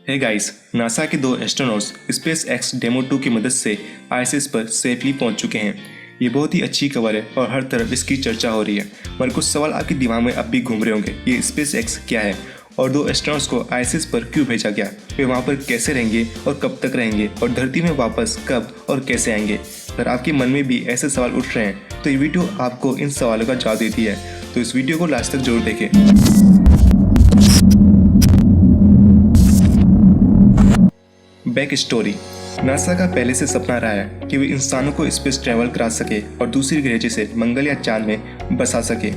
Hey guys, NASA के दो astronauts space x demo 2 की मदद से आईएसएस पर सेफली पहुंच चुके हैं। ये बहुत ही अच्छी खबर है और हर तरफ इसकी चर्चा हो रही है। पर कुछ सवाल आपके दिमाग में अब भी घूम रहे होंगे, ये स्पेस एक्स क्या है और दो एस्ट्रोनॉट्स को आईएसएस पर क्यों भेजा गया, वे वहाँ पर कैसे रहेंगे और कब तक रहेंगे और धरती में वापस कब और कैसे आएंगे। अगर आपके मन में भी ऐसे सवाल उठ रहे हैं तो ये वीडियो आपको इन सवालों का जवाब देती है, तो इस वीडियो को लास्ट तक जरूर देखें। Back story. नासा का पहले से सपना रहा है कि वे इंसानों को स्पेस ट्रैवल करा सके और दूसरी ग्रह जैसे मंगल या चांद में बसा सके।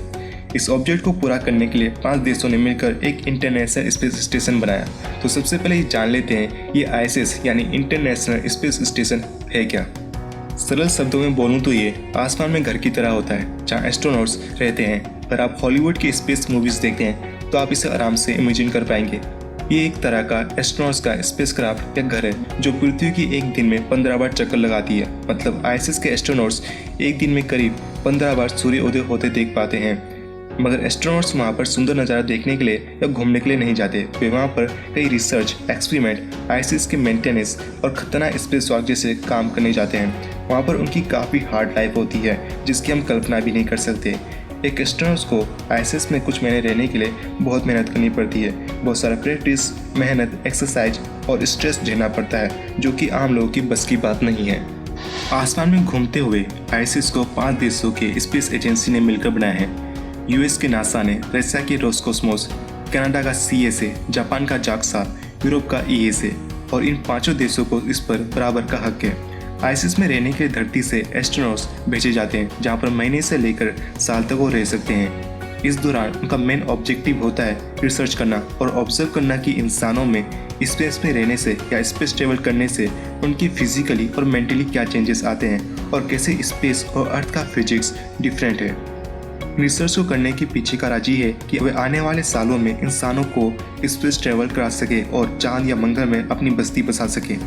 इस ऑब्जेक्ट को पूरा करने के लिए 5 देशों ने मिलकर एक इंटरनेशनल स्पेस स्टेशन बनाया। तो सबसे पहले ये जान लेते हैं ये आईएसएस यानी इंटरनेशनल स्पेस स्टेशन है क्या। सरल शब्दों में बोलूं तो ये आसमान में घर की तरह होता है जहां एस्ट्रोनॉट्स रहते हैं। अगर आप हॉलीवुड की स्पेस मूवीज देखते हैं तो आप इसे आराम से इमेजिन कर पाएंगे। ये एक तरह का एस्ट्रोनॉट्स का स्पेसक्राफ्ट या घर है जो पृथ्वी की एक दिन में 15 बार चक्कर लगाती है। मतलब आईएसएस के एस्ट्रोनॉट्स एक दिन में करीब 15 बार सूर्योदय होते देख पाते हैं। मगर एस्ट्रोनॉट्स वहाँ पर सुंदर नज़ारा देखने के लिए या घूमने के लिए नहीं जाते। वे वहाँ पर कई रिसर्च, एक्सपेरिमेंट, आईएसएस के मेंटेनेंस और खतरनाक स्पेस वॉक जैसे काम करने जाते हैं। वहाँ पर उनकी काफ़ी हार्ड लाइफ होती है जिसकी हम कल्पना भी नहीं कर सकते। एक एस्ट्रोनॉट्स को आईएसएस में कुछ महीने रहने के लिए बहुत मेहनत करनी पड़ती है। बहुत सारा प्रैक्टिस, मेहनत, एक्सरसाइज और स्ट्रेस झेलना पड़ता है जो कि आम लोगों की बस की बात नहीं है। आसमान में घूमते हुए आईएसएस को 5 देशों के स्पेस एजेंसी ने मिलकर बनाया है। यूएस के नासा ने, रशिया के रोस्कोस्मोस, कनाडा का सीएसए, जापान का जाक्सा, यूरोप का ईएसए और इन 5 देशों को इस पर बराबर का हक है। आईएसएस में रहने के लिए धरती से एस्ट्रोनॉट्स भेजे जाते हैं जहां पर महीने से लेकर साल तक वो रह सकते हैं। इस दौरान उनका मेन ऑब्जेक्टिव होता है रिसर्च करना और ऑब्जर्व करना कि इंसानों में स्पेस में रहने से या स्पेस ट्रेवल करने से उनकी फिजिकली और मेंटली क्या चेंजेस आते हैं और कैसे स्पेस और अर्थ का फिजिक्स डिफरेंट है। रिसर्च को करने के पीछे का राज है कि वे आने वाले सालों में इंसानों को स्पेस ट्रेवल करा सके और चांद या मंगल में अपनी बस्ती बसा सके।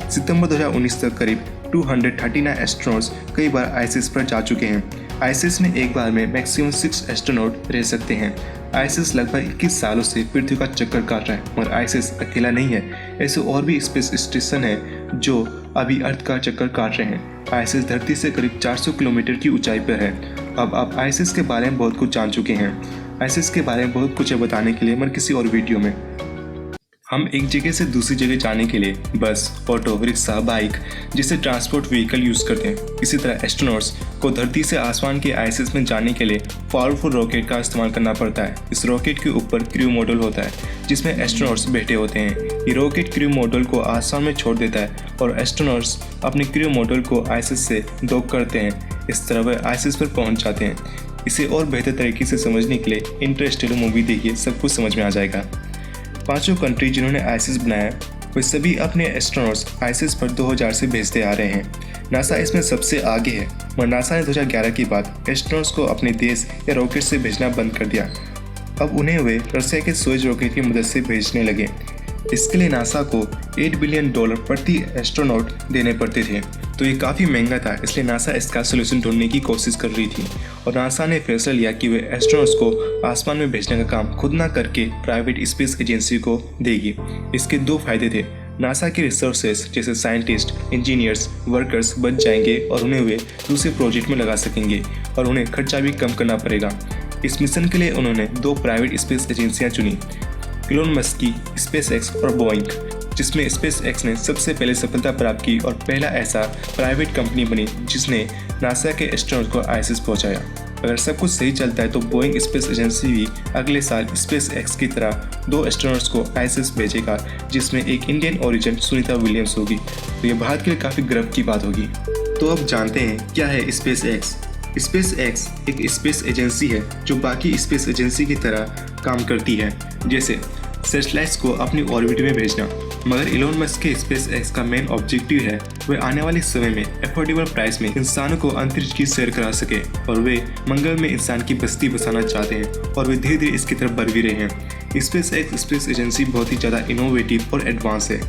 सितंबर 2019 तक करीब 239 एस्ट्रोनॉट्स कई बार आईएसएस पर जा चुके हैं। आईएसएस में एक बार में मैक्सिमम 6 एस्ट्रोनॉट रह सकते हैं। आईएसएस लगभग 21 सालों से पृथ्वी का चक्कर काट रहा है और आईएसएस अकेला नहीं है, ऐसे और भी स्पेस स्टेशन है जो अभी अर्थ का चक्कर काट रहे हैं। आईएसएस धरती से करीब 400 किलोमीटर की ऊंचाई पर है। अब आप आईएसएस के बारे में बहुत कुछ जान चुके हैं। आईएसएस के बारे में बहुत कुछ है बताने के लिए, मगर किसी और वीडियो में। हम एक जगह से दूसरी जगह जाने के लिए बस, ऑटो, रिक्शा, बाइक जैसे ट्रांसपोर्ट व्हीकल यूज़ करते हैं। इसी तरह एस्ट्रोनॉट्स को धरती से आसमान के आईएसएस में जाने के लिए पावरफुल रॉकेट का इस्तेमाल करना पड़ता है। इस रॉकेट के ऊपर क्रू मॉड्यूल होता है जिसमें एस्ट्रोनॉट्स बैठे होते हैं। ये रॉकेट क्रू मॉड्यूल को आसमान में छोड़ देता है और एस्ट्रोनॉट्स अपने क्रू मॉड्यूल को आईएसएस से डॉक करते हैं। इस तरह वे आईएसएस पर पहुँच जाते हैं। इसे और बेहतर तरीके से समझने के लिए इंटरस्टेलर मूवी देखिए, सब कुछ समझ में आ जाएगा। 5 कंट्री जिन्होंने आईएसएस बनाया वे सभी अपने एस्ट्रोनॉट्स आईएसएस पर 2000 से भेजते आ रहे हैं। नासा इसमें सबसे आगे है, मगर नासा ने 2011 के बाद एस्ट्रोनॉट्स को अपने देश या रॉकेट से भेजना बंद कर दिया। अब उन्हें वे रशिया के सोयुज़ रॉकेट की मदद से भेजने लगे। इसके लिए नासा को $8 बिलियन प्रति एस्ट्रोनॉट देने पड़ते थे, तो ये काफ़ी महंगा था। इसलिए नासा इसका सोल्यूशन ढूंढने की कोशिश कर रही थी और नासा ने फैसला लिया कि वे एस्ट्रोनॉट्स को आसमान में भेजने का काम खुद ना करके प्राइवेट स्पेस एजेंसी को देगी। इसके 2 फायदे थे। नासा के रिसोर्सेज जैसे साइंटिस्ट, इंजीनियर्स, वर्कर्स बच जाएंगे और उन्हें वे दूसरे प्रोजेक्ट में लगा सकेंगे और उन्हें खर्चा भी कम करना पड़ेगा। इस मिशन के लिए उन्होंने 2 प्राइवेट स्पेस एजेंसियाँ चुनी, इलोन मस्क की स्पेसएक्स और बोइंग, जिसमें स्पेसएक्स ने सबसे पहले सफलता प्राप्त की और पहला ऐसा प्राइवेट कंपनी बनी जिसने नासा के एस्ट्रोनॉट को आईएसएस पहुंचाया। अगर सब कुछ सही चलता है तो बोइंग स्पेस एजेंसी भी अगले साल स्पेसएक्स की तरह 2 एस्ट्रोनॉट्स को आईएसएस भेजेगा, जिसमें एक इंडियन ओरिजिन सुनीता विलियम्स होगी। तो ये भारत के लिए काफ़ी गर्व की बात होगी। तो अब जानते हैं क्या है स्पेसएक्स। स्पेसएक्स एक स्पेस एजेंसी है जो बाकी स्पेस एजेंसी की तरह काम करती है, जैसे सैटेलाइट्स को अपनी ऑर्बिट में भेजना। मगर इलोन मस्क के स्पेसएक्स का मेन ऑब्जेक्टिव है वे आने वाले समय में एफोर्डेबल प्राइस में इंसानों को अंतरिक्ष की सैर करा सके और वे मंगल में इंसान की बस्ती बसाना चाहते हैं और वे धीरे धीरे इसकी तरफ बढ़ भी रहे हैं। स्पेसएक्स स्पेस एजेंसी बहुत ही ज़्यादा इनोवेटिव और एडवांस है।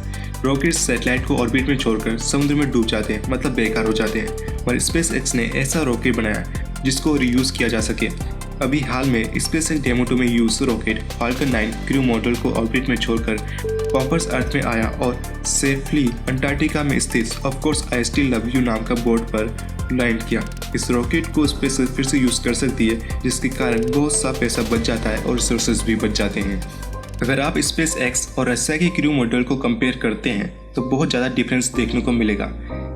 रॉकेट सैटेलाइट को ऑर्बिट में छोड़कर समुद्र में डूब जाते हैं, मतलब बेकार हो जाते हैं। और स्पेसएक्स ने ऐसा रॉकेट बनाया जिसको रीयूज़ किया जा सके। अभी हाल में स्पेसएक्स डेमो 2 में use rocket falcon 9 crew module को ऑर्बिट में छोड़कर वापस अर्थ में आया और सेफली अंटार्कटिका में स्थित of course I still love you नाम का बोर्ड पर लैंड किया। इस रॉकेट को स्पेसएक्स फिर से यूज कर सकती है, जिसके कारण बहुत सा पैसा बच जाता है और रिसोर्सेज भी बच जाते हैं। अगर आप स्पेसएक्स और रशिया के क्रू मॉड्यूल को कंपेयर करते हैं तो बहुत ज़्यादा डिफरेंस देखने को मिलेगा।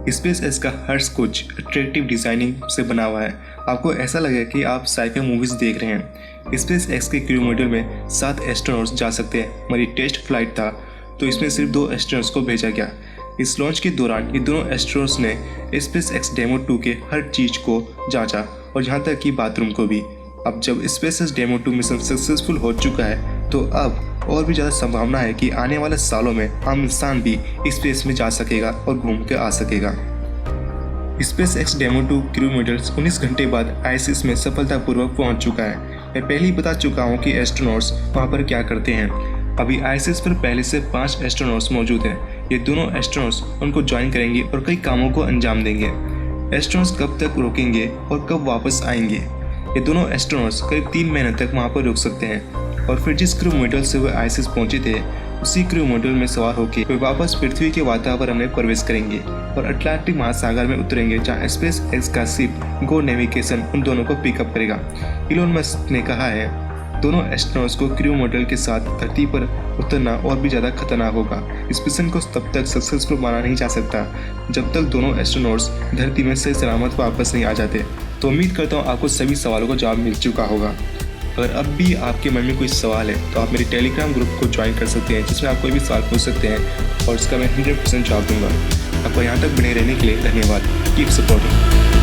स्पेसएक्स का हर कुछ अट्रैक्टिव डिजाइनिंग से बना हुआ है, आपको ऐसा लगेगा कि आप साइफाई मूवीज देख रहे हैं। स्पेसएक्स के क्रू मॉड्यूल में 7 एस्ट्रोनॉट्स जा सकते हैं। हमारी टेस्ट फ्लाइट था तो इसमें सिर्फ 2 एस्ट्रोनॉट्स को भेजा गया। इस लॉन्च के दौरान ये दोनों एस्ट्रोनॉट्स ने स्पेसएक्स डेमो 2 के हर चीज़ को जांचा और यहाँ तक कि बाथरूम को भी। अब जब स्पेसएक्स डेमो 2 मिशन सक्सेसफुल हो चुका है तो अब और भी ज़्यादा संभावना है कि आने वाले सालों में आम इंसान भी स्पेस में जा सकेगा और घूम के आ सकेगा। स्पेसएक्स डेमो 2 क्रू मॉड्यूल 19 घंटे बाद आईएसएस में सफलतापूर्वक पहुंच चुका है। मैं पहले ही बता चुका हूं कि एस्ट्रोनॉट्स वहां पर क्या करते हैं। अभी आईएसएस पर पहले से 5 एस्ट्रोनॉट्स मौजूद हैं। ये दोनों एस्ट्रोनॉट्स उनको ज्वाइन करेंगे और कई कामों को अंजाम देंगे। एस्ट्रोनॉट्स कब तक रुकेंगे और कब वापस आएंगे, ये दोनों एस्ट्रोनॉट्स करीब 3 महीने तक वहाँ पर रुक सकते हैं और फिर जिस क्रू मॉड्यूल से वे आईएसएस पहुंचे थे उसी क्रू मॉड्यूल में सवार होकर वे वापस पृथ्वी के वातावरण में प्रवेश करेंगे और अटलांटिक महासागर में उतरेंगे, जहां स्पेसएक्स का शिप गो नेविगेशन उन दोनों को पिकअप करेगा। इलोन मस्क ने कहा है दोनों एस्ट्रोनॉट्स को क्रू मॉड्यूल के साथ धरती पर उतरना और भी ज़्यादा खतरनाक होगा। इस मिशन को तब तक सक्सेसफुल माना नहीं जा सकता जब तक दोनों एस्ट्रोनॉट्स धरती में सही सलामत वापस नहीं आ जाते। तो उम्मीद करता हूँ आपको सभी सवालों का जवाब मिल चुका होगा। अगर अब भी आपके मन में कोई सवाल है तो आप मेरे टेलीग्राम ग्रुप को ज्वाइन कर सकते हैं, जिसमें आप कोई भी सवाल पूछ सकते हैं और इसका मैं 100% जवाब दूंगा। आपको यहाँ तक बने रहने के लिए धन्यवाद। Keep supporting.